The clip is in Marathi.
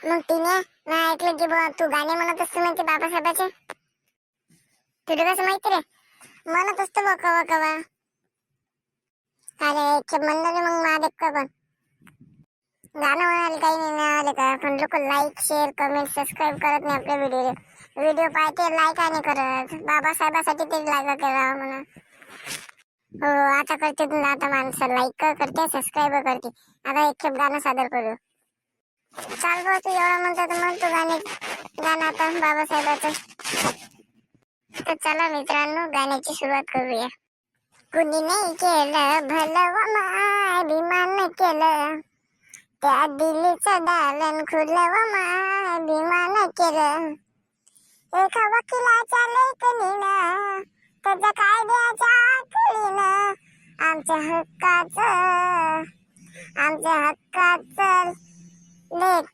मग तिने नाही ऐकलं की बुवा तू गाणे म्हणत असते म्हणते बाबासाहेबाचे. तुला कसं माहिती रे? म्हणत असतो बघ कवा कवा. अरे म्हणलं रे मग महादेव का पण गाणं म्हणाले काही नाही मिळाले का, पण लोक लाईक शेअर कमेंट सबस्क्राईब करत नाही आपल्या व्हिडिओ पाहते, लाईक आणि करत. बाबासाहेबासाठी तरी लाईक करा म्हणा. हो आता करते तुला, आता माणसं लाईक करते सबस्क्राईब करते. आता एक खेप गाणं सादर करू. चाल बघ तू एवढा म्हणतो तर म्हणतो गाणं आता बाबासाहेबाचं. तर चला मित्रांनो गाण्याची सुरुवात करूया. कुणी नाही केलं भलं व अभिमान केलं, त्या दिल्लीचं दालन खुलं व अभिमान केलं. एका वकिलाच्या लेखणीनं त्याच्या कायद्याच्या आखणीनं आमच्या हक्काचं लेख